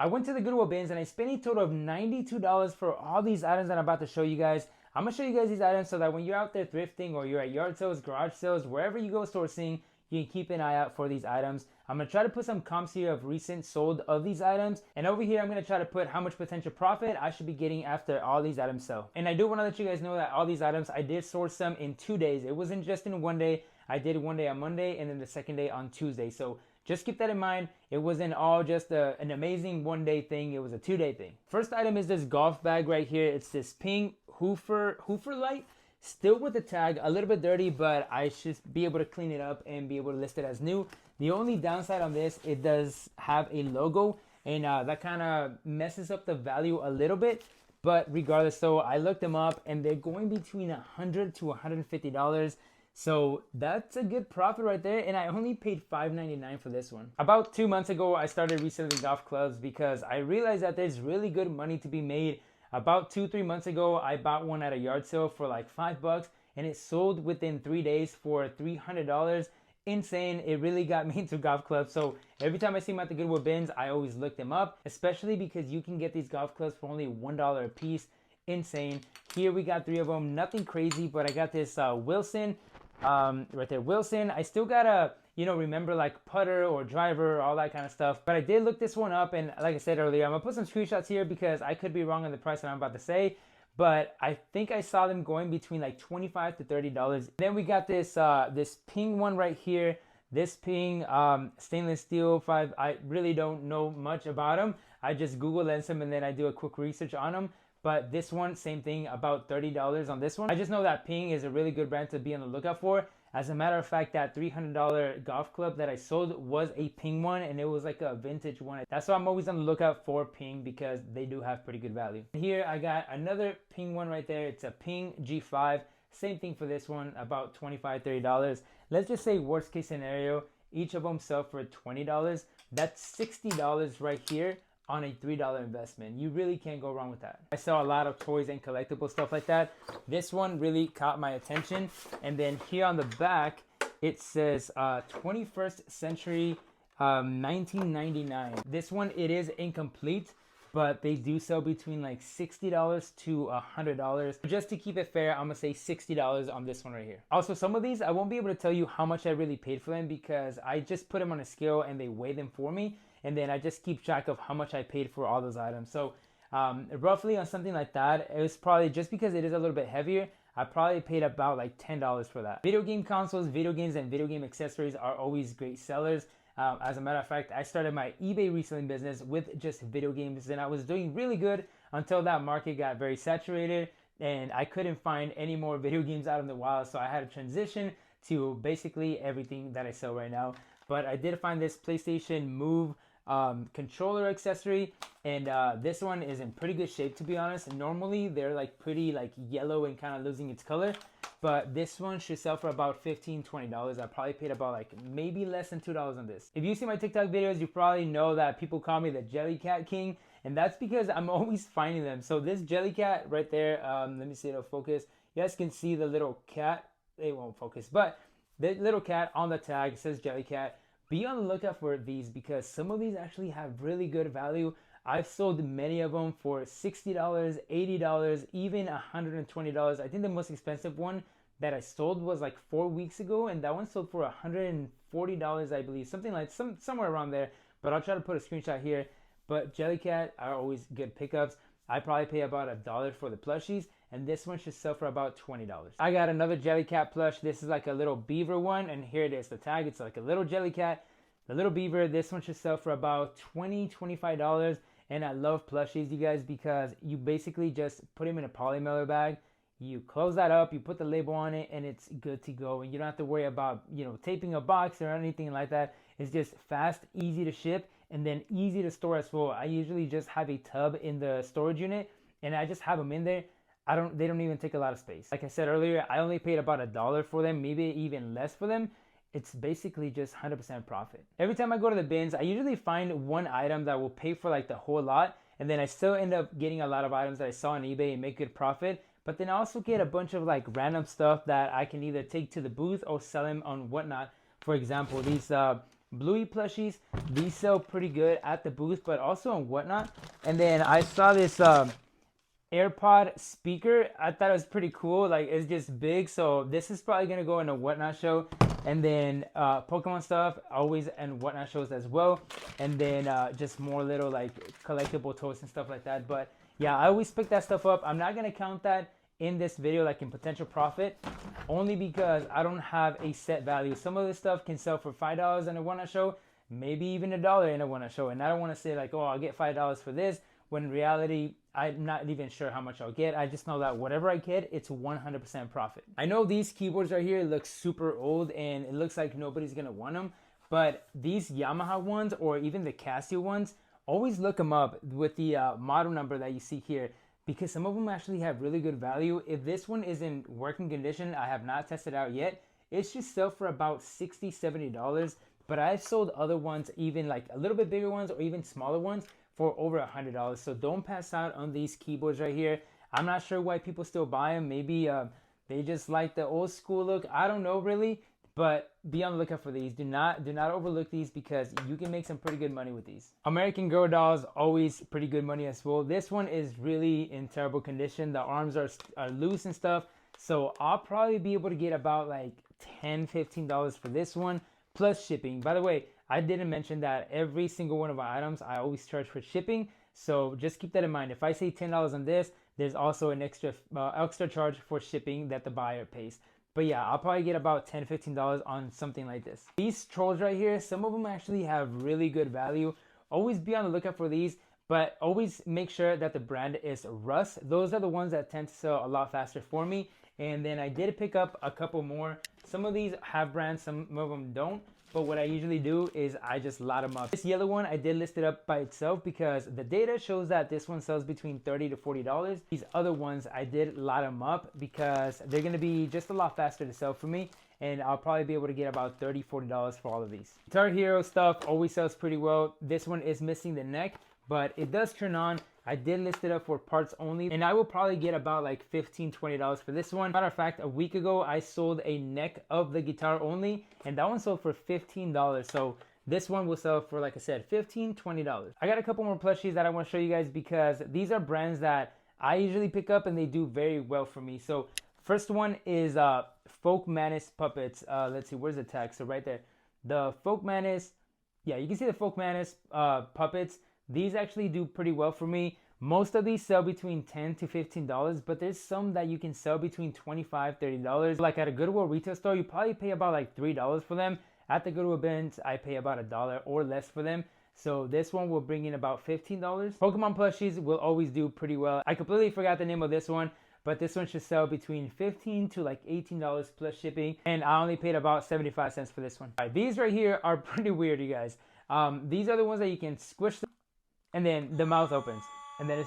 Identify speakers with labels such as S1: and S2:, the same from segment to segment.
S1: I went to the Goodwill Bins and I spent a total of $92 for all these items that I'm about to show you guys. I'm gonna show you guys these items so that when you're out there thrifting or you're at yard sales, garage sales, wherever you go sourcing, you can keep an eye out for these items. I'm gonna try to put some comps here of recent sold of these items. And over here, I'm gonna try to put how much potential profit I should be getting after all these items sell. And I do wanna let you guys know that all these items, I did source them in 2 days. It wasn't just in one day. I did one day on Monday and then the second day on Tuesday. So just keep that in mind. It wasn't all just an amazing 1 day thing. It was a 2 day thing. First item is this golf bag right here. It's this pink Hoofer light. Still with the tag, a little bit dirty, but I should be able to clean it up and be able to list it as new. The only downside on this, it does have a logo, and that kind of messes up the value a little bit. But regardless, so I looked them up, and they're going between $100 to $150. So that's a good profit right there, and I only paid $5.99 for this one. About 2 months ago, I started reselling golf clubs because I realized that there's really good money to be made. About 2-3 months ago, I bought one at a yard sale for like $5 and it sold within 3 days for $300. Insane. It really got me into golf clubs. So every time I see them at the Goodwill Bins, I always look them up, especially because you can get these golf clubs for only $1 a piece. Insane. Here we got 3 of them. Nothing crazy, but I got this Wilson right there, Wilson. I still gotta, remember like putter or driver, all that kind of stuff. But I did look this one up, and like I said earlier, I'm gonna put some screenshots here because I could be wrong on the price that I'm about to say. But I think I saw them going between like $25 to $30. Then we got this this Ping one right here. This Ping stainless steel 5. I really don't know much about them. I just Google lens them and then I do a quick research on them. But this one, same thing, about $30 on this one. I just know that Ping is a really good brand to be on the lookout for. As a matter of fact, that $300 golf club that I sold was a Ping one, and it was like a vintage one. That's why I'm always on the lookout for Ping, because they do have pretty good value. Here I got another Ping one right there. It's a Ping G5. Same thing for this one, about $25, $30. Let's just say worst case scenario, each of them sell for $20. That's $60 right here on a $3 investment. You really can't go wrong with that. I sell a lot of toys and collectible stuff like that. This one really caught my attention. And then here on the back, it says 21st century 1999. This one, it is incomplete, but they do sell between like $60 to $100. Just to keep it fair, I'm gonna say $60 on this one right here. Also, some of these, I won't be able to tell you how much I really paid for them because I just put them on a scale and they weigh them for me. And then I just keep track of how much I paid for all those items. So roughly on something like that, it was probably, just because it is a little bit heavier, I probably paid about like $10 for that. Video game consoles, video games, and video game accessories are always great sellers. As a matter of fact, I started my eBay reselling business with just video games, and I was doing really good until that market got very saturated and I couldn't find any more video games out in the wild. So I had to transition to basically everything that I sell right now. But I did find this PlayStation Move controller accessory, and this one is in pretty good shape, to be honest. Normally they're like pretty like yellow and kind of losing its color, but this one should sell for about $15-$20. I probably paid about like maybe less than $2 on this. If you see my TikTok videos, you probably know that people call me the Jellycat King, and that's because I'm always finding them. So this Jellycat right there, let me see, it'll focus. You guys can see the little cat. It won't focus, but the little cat on the tag says Jellycat. Be on the lookout for these because some of these actually have really good value. I've sold many of them for $60, $80, even $120. I think the most expensive one that I sold was like 4 weeks ago, and that one sold for $140, I believe, something like somewhere around there. But I'll try to put a screenshot here. But Jellycat are always good pickups. I probably pay about $1 for the plushies, and this one should sell for about $20. I got another Jellycat plush. This is like a little beaver one, and here it is, the tag. It's like a little Jellycat, the little beaver. This one should sell for about $20-$25. And I love plushies, you guys, because you basically just put them in a poly mailer bag. You close that up, you put the label on it, and it's good to go. And you don't have to worry about, taping a box or anything like that. It's just fast, easy to ship, and then easy to store as well. I usually just have a tub in the storage unit, and I just have them in there. They don't even take a lot of space. Like I said earlier, I only paid about $1 for them, maybe even less for them. It's basically just 100% profit. Every time I go to the bins, I usually find one item that will pay for like the whole lot, and then I still end up getting a lot of items that I saw on eBay and make good profit. But then I also get a bunch of like random stuff that I can either take to the booth or sell them on Whatnot. For example, these Bluey plushies. These sell pretty good at the booth, but also on Whatnot. And then I saw this AirPod speaker. I thought it was pretty cool. Like, it's just big, so this is probably gonna go in a Whatnot show. And then Pokemon stuff always in Whatnot shows as well. And then just more little like collectible toys and stuff like that. But yeah, I always pick that stuff up. I'm not gonna count that in this video like in potential profit, only because I don't have a set value. Some of this stuff can sell for $5 in a Whatnot show, maybe even $1 in a Whatnot show. And I don't want to say like, oh, I'll get $5 for this, when in reality, I'm not even sure how much I'll get. I just know that whatever I get, it's 100% profit. I know these keyboards right here look super old and it looks like nobody's gonna want them, but these Yamaha ones or even the Casio ones, always look them up with the model number that you see here, because some of them actually have really good value. If this one is in working condition, I have not tested out yet, it should sell for about $60, $70, but I've sold other ones, even like a little bit bigger ones or even smaller ones, for over $100. So don't pass out on these keyboards right here. I'm not sure why people still buy them. Maybe they just like the old school look. I don't know really, but be on the lookout for these. Do not overlook these, because you can make some pretty good money with these. American Girl dolls, always pretty good money as well. This one is really in terrible condition. The arms are loose and stuff. So I'll probably be able to get about like $10, $15 for this one, plus shipping. By the way, I didn't mention that every single one of our items, I always charge for shipping. So just keep that in mind. If I say $10 on this, there's also an extra charge for shipping that the buyer pays. But yeah, I'll probably get about $10, $15 on something like this. These trolls right here, some of them actually have really good value. Always be on the lookout for these, but always make sure that the brand is Russ. Those are the ones that tend to sell a lot faster for me. And then I did pick up a couple more. Some of these have brands, some of them don't. But what I usually do is I just lot them up. This yellow one, I did list it up by itself because the data shows that this one sells between $30 to $40. These other ones, I did lot them up because they're gonna be just a lot faster to sell for me. And I'll probably be able to get about $30, $40 for all of these. Guitar Hero stuff always sells pretty well. This one is missing the neck, but it does turn on. I did list it up for parts only, and I will probably get about like $15, $20 for this one. Matter of fact, a week ago, I sold a neck of the guitar only, and that one sold for $15. So this one will sell for, like I said, $15, $20. I got a couple more plushies that I want to show you guys because these are brands that I usually pick up and they do very well for me. So first one is Folk Madness Puppets. Let's see, where's the tag? So right there. The Folk Madness, yeah, you can see the Folk Madness puppets. These actually do pretty well for me. Most of these sell between $10 to $15, but there's some that you can sell between $25, $30. Like at a Goodwill retail store, you probably pay about like $3 for them. At the Goodwill Bins, I pay about $1 or less for them. So this one will bring in about $15. Pokemon plushies will always do pretty well. I completely forgot the name of this one, but this one should sell between $15 to like $18 plus shipping. And I only paid about 75 cents for this one. All right, these right here are pretty weird, you guys. These are the ones that you can squish them, and then the mouth opens, and then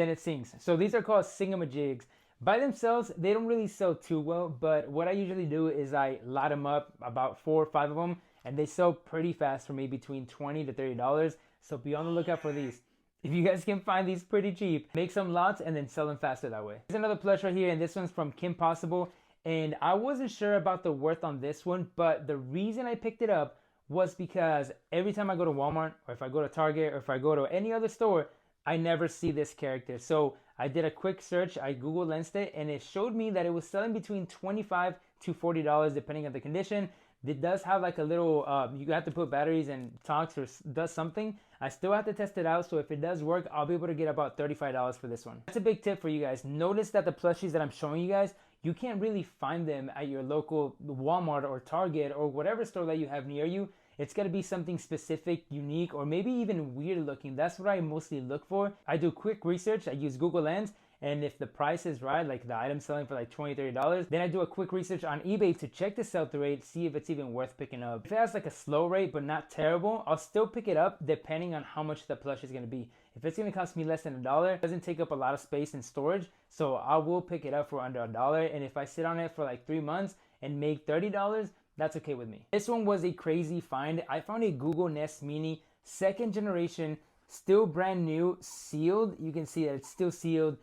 S1: it sings. So these are called Singamajigs. By themselves, they don't really sell too well, but what I usually do is I lot them up, about 4 or 5 of them, and they sell pretty fast for me, between $20 to $30. So be on the lookout for these. If you guys can find these pretty cheap, make some lots and then sell them faster that way. There's another plush right here, and this one's from Kim Possible. And I wasn't sure about the worth on this one, but the reason I picked it up was because every time I go to Walmart, or if I go to Target, or if I go to any other store, I never see this character. So I did a quick search, I Google Lensed it, and it showed me that it was selling between $25 to $40 depending on the condition. It does have like a little, you have to put batteries and talks or does something. I still have to test it out, so if it does work, I'll be able to get about $35 for this one. That's a big tip for you guys. Notice that the plushies that I'm showing you guys, you can't really find them at your local Walmart or Target or whatever store that you have near you. It's got to be something specific, unique, or maybe even weird looking. That's what I mostly look for. I do quick research. I use Google Lens. And if the price is right, like the item selling for like $20, $30, then I do a quick research on eBay to check the sell-through rate, see if it's even worth picking up. If it has like a slow rate but not terrible, I'll still pick it up depending on how much the plush is going to be. If it's going to cost me less than $1, it doesn't take up a lot of space in storage, so I will pick it up for under $1. And if I sit on it for like 3 months and make $30, that's okay with me. This one was a crazy find. I found a Google Nest Mini, 2nd generation, still brand new, sealed. You can see that it's still sealed,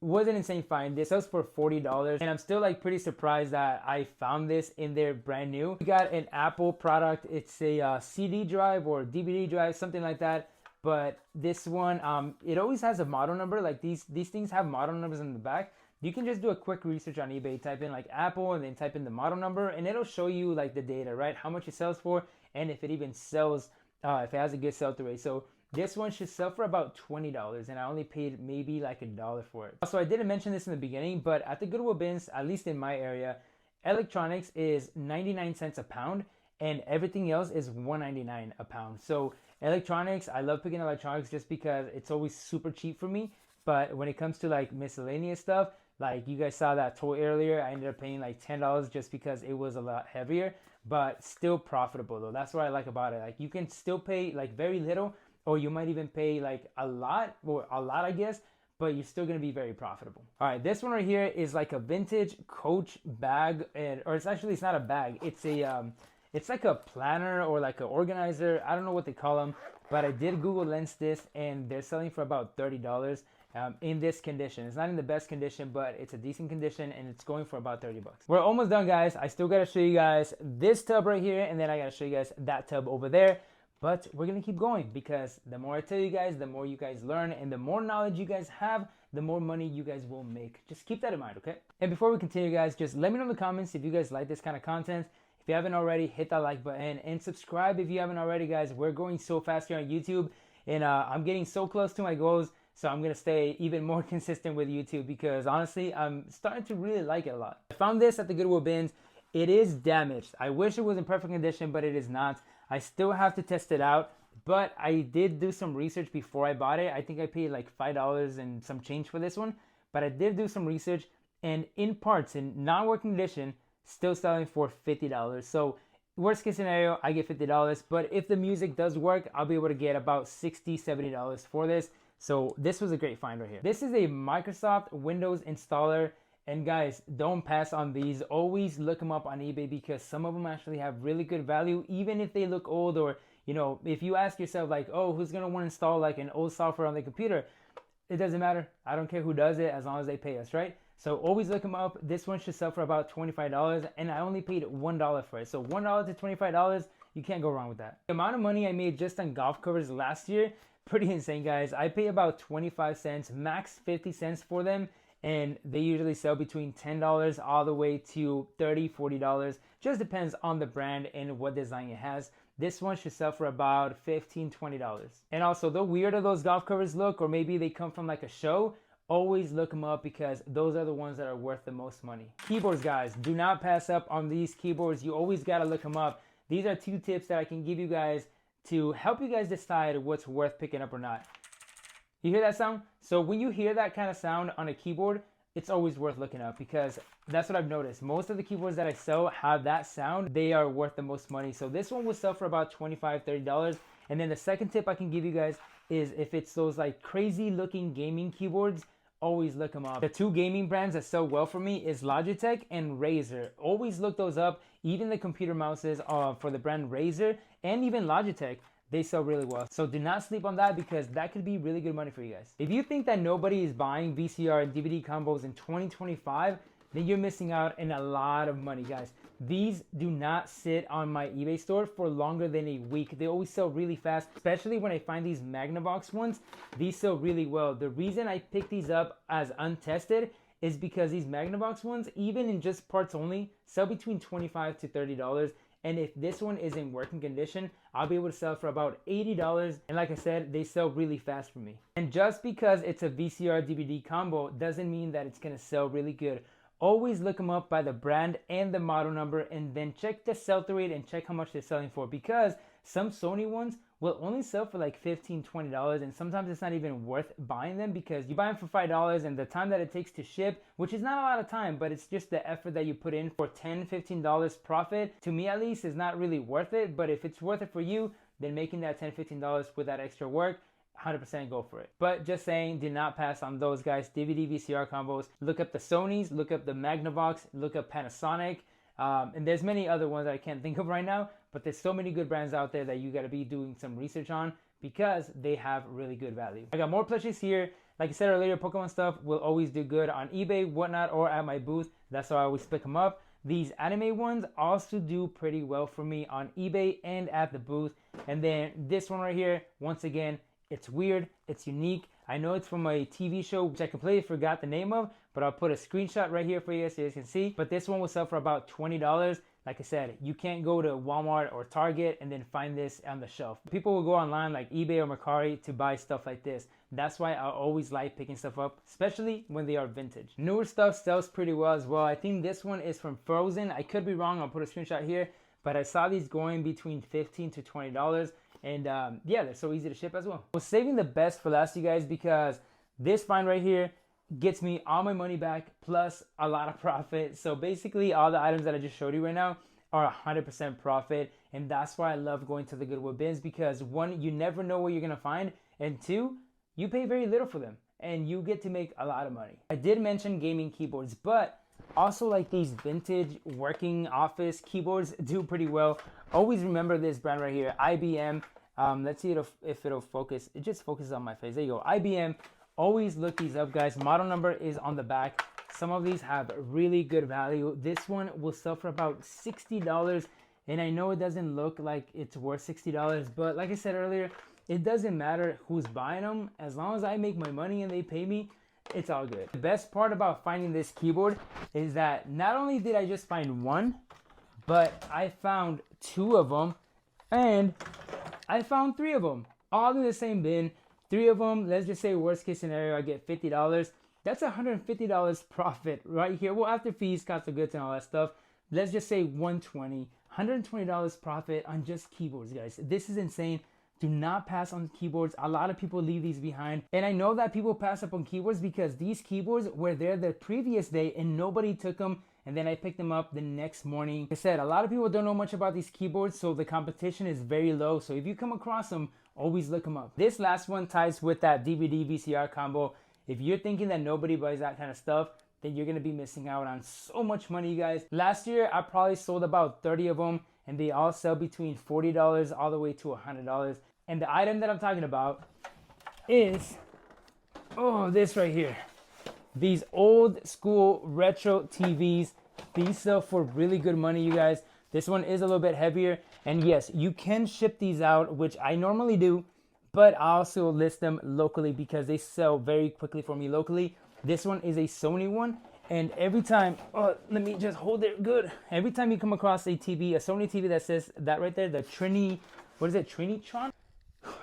S1: was an insane find. This sells for $40, and I'm still like pretty surprised that I found this in there brand new. We got an Apple product. It's a CD drive or DVD drive, something like that. But this one, it always has a model number. Like these things have model numbers in the back. You can just do a quick research on eBay, type in like Apple and then type in the model number, and it'll show you like the data, right? How much it sells for, and if it even sells, if it has a good sell-through rate. So this one should sell for about $20, and I only paid maybe like $1 for it. So I didn't mention this in the beginning, but at the Goodwill Bins, at least in my area, electronics is 99 cents a pound, and everything else is $1.99 a pound. So electronics, I love picking electronics just because it's always super cheap for me. But when it comes to like miscellaneous stuff, like you guys saw that toy earlier, I ended up paying like $10 just because it was a lot heavier, but still profitable though. That's what I like about it. Like you can still pay like very little, or you might even pay like a lot, or a lot I guess, but you're still gonna be very profitable. All right, this one right here is like a vintage Coach bag, or it's not a bag. It's a it's like a planner or like an organizer. I don't know what they call them, but I did Google Lens this, and they're selling for about $30 in this condition. It's not in the best condition, but it's a decent condition, and it's going for about $30. We're almost done, guys. I still gotta show you guys this tub right here, and then I gotta show you guys that tub over there. But we're gonna keep going, because the more I tell you guys, the more you guys learn, and the more knowledge you guys have, the more money you guys will make. Just keep that in mind, okay? And before we continue, guys, just let me know in the comments if you guys like this kind of content. If you haven't already, hit that like button and subscribe if you haven't already, guys. We're growing so fast here on YouTube, and I'm getting so close to my goals, so I'm gonna stay even more consistent with YouTube, because honestly, I'm starting to really like it a lot. I found this at the Goodwill Bins. It is damaged. I wish it was in perfect condition, but it is not. I still have to test it out, but I did do some research before I bought it. I think I paid like $5 and some change for this one, but I did do some research, and in parts, in non-working condition, still selling for $50. So worst case scenario, I get $50, but if the music does work, I'll be able to get about $60, $70 for this. So this was a great find right here. This is a Microsoft Windows installer, and guys, don't pass on these. Always look them up on eBay, because some of them actually have really good value, even if they look old, or you know, if you ask yourself like, oh, who's gonna want to install like an old software on the computer? It doesn't matter. I don't care who does it, as long as they pay us, right? So always look them up. This one should sell for about $25, and I only paid $1 for it. So $1 to $25, you can't go wrong with that. The amount of money I made just on golf covers last year, pretty insane, guys. I pay about 25 cents, max 50 cents for them, and they usually sell between $10 all the way to $30, $40. Just depends on the brand and what design it has. This one should sell for about $15, $20. And also, the weirder those golf covers look, or maybe they come from like a show, always look them up, because those are the ones that are worth the most money. Keyboards, guys, do not pass up on these keyboards. You always gotta look them up. These are 2 tips that I can give you guys to help you guys decide what's worth picking up or not. You hear that sound? So when you hear that kind of sound on a keyboard, it's always worth looking up, because that's what I've noticed. Most of the keyboards that I sell have that sound. They are worth the most money. So this one will sell for about $25, $30. And then the second tip I can give you guys is, if it's those like crazy looking gaming keyboards, always look them up. The 2 gaming brands that sell well for me is Logitech and Razer. Always look those up. Even the computer mouses for the brand Razer and even Logitech, they sell really well. So do not sleep on that, because that could be really good money for you guys. If you think that nobody is buying VCR and DVD combos in 2025, then you're missing out on a lot of money, guys. These do not sit on my eBay store for longer than a week. They always sell really fast, especially when I find these Magnavox ones. These sell really well. The reason I pick these up as untested is because these Magnavox ones, even in just parts only, sell between $25 to $30. And if this one is in working condition, I'll be able to sell for about $80. And like I said, they sell really fast for me. And just because it's a VCR DVD combo doesn't mean that it's gonna sell really good. Always look them up by the brand and the model number, and then check the sell-through rate and check how much they're selling for, because some Sony ones will only sell for like $15, $20, and sometimes it's not even worth buying them, because you buy them for $5 and the time that it takes to ship, which is not a lot of time, but it's just the effort that you put in for $10, $15 profit, to me at least, is not really worth it. But if it's worth it for you, then making that $10, $15 with that extra work, 100% go for it. But just saying, do not pass on those, guys. DVD VCR combos. Look up the Sonys, look up the Magnavox, look up Panasonic, and there's many other ones that I can't think of right now, but there's so many good brands out there that you got to be doing some research on, because they have really good value. I got more plushies here. Like I said earlier, Pokemon stuff will always do good on eBay, whatnot, or at my booth. That's how I always pick them up. These anime ones also do pretty well for me on eBay and at the booth. And then this one right here, once again, it's weird, it's unique. I know it's from a TV show, which I completely forgot the name of, but I'll put a screenshot right here for you guys so you guys can see. But this one will sell for about $20. Like I said, you can't go to Walmart or Target and then find this on the shelf. People will go online like eBay or Mercari to buy stuff like this. That's why I always like picking stuff up, especially when they are vintage. Newer stuff sells pretty well as well. I think this one is from Frozen. I could be wrong, I'll put a screenshot here. But I saw these going between $15 to $20. And yeah, they're so easy to ship as well. I was saving the best for last, you guys, because this find right here gets me all my money back plus a lot of profit. So basically all the items that I just showed you right now are 100% profit, and that's why I love going to the Goodwill Bins, because one, you never know what you're gonna find, and two, you pay very little for them and you get to make a lot of money. I did mention gaming keyboards, but also like these vintage working office keyboards do pretty well. Always remember this brand right here, IBM. Let's see if it'll focus. It just focuses on my face. There you go, IBM. Always look these up, guys. Model number is on the back. Some of these have really good value. This one will sell for about $60. And I know it doesn't look like it's worth $60, but like I said earlier, it doesn't matter who's buying them. As long as I make my money and they pay me, it's all good. The best part about finding this keyboard is that not only did I just find one, but I found two of them and I found three of them, all in the same bin. Three of them, let's just say worst case scenario, I get $50. That's $150 profit right here. Well, after fees, cost of goods, and all that stuff, let's just say $120 profit on just keyboards, guys. This is insane. Do not pass on keyboards. A lot of people leave these behind. And I know that people pass up on keyboards because these keyboards were there the previous day and nobody took them. And then I picked them up the next morning. Like I said, a lot of people don't know much about these keyboards, so the competition is very low. So if you come across them, always look them up. This last one ties with that DVD VCR combo. If you're thinking that nobody buys that kind of stuff, then you're gonna be missing out on so much money, you guys. Last year, I probably sold about 30 of them, and they all sell between $40 all the way to $100. And the item that I'm talking about is, oh, this right here. These old school retro TVs. These sell for really good money, you guys. This one is a little bit heavier. And yes, you can ship these out, which I normally do, but I also list them locally because they sell very quickly for me locally. This one is a Sony one. And every time, oh, let me just hold it good. Every time you come across a TV, a Sony TV that says that right there, the Trini, what is it, Trinitron?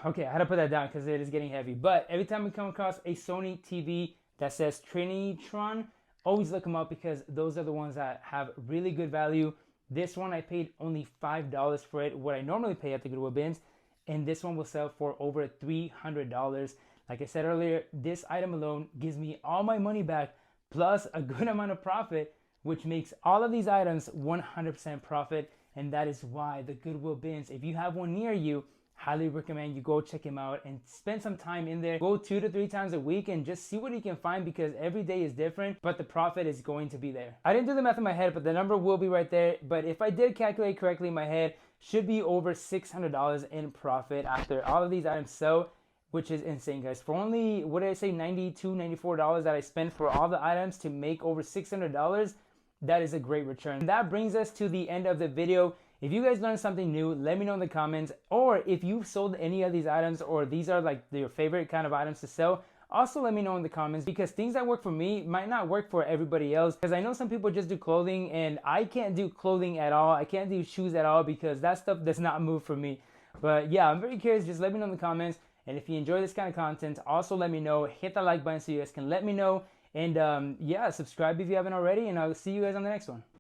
S1: Okay, I had to put that down because it is getting heavy. But every time we come across a Sony TV that says Trinitron, always look them up because those are the ones that have really good value. This one I paid only $5 for it, what I normally pay at the Goodwill Bins. And this one will sell for over $300. Like I said earlier, this item alone gives me all my money back plus a good amount of profit, which makes all of these items 100% profit. And that is why the Goodwill Bins, if you have one near you, highly recommend you go check him out and spend some time in there. Go 2 to 3 times a week and just see what you can find because every day is different, but the profit is going to be there. I didn't do the math in my head, but the number will be right there. But if I did calculate correctly in my head, should be over $600 in profit after all of these items sell, which is insane, guys. For only, what did I say, $92, $94 that I spent for all the items to make over $600, that is a great return. And that brings us to the end of the video. If you guys learned something new, let me know in the comments. Or if you've sold any of these items or these are like your favorite kind of items to sell, also let me know in the comments because things that work for me might not work for everybody else. Because I know some people just do clothing and I can't do clothing at all. I can't do shoes at all because that stuff does not move for me. But yeah, I'm very curious. Just let me know in the comments. And if you enjoy this kind of content, also let me know. Hit that like button so you guys can let me know. And yeah, subscribe if you haven't already. And I'll see you guys on the next one.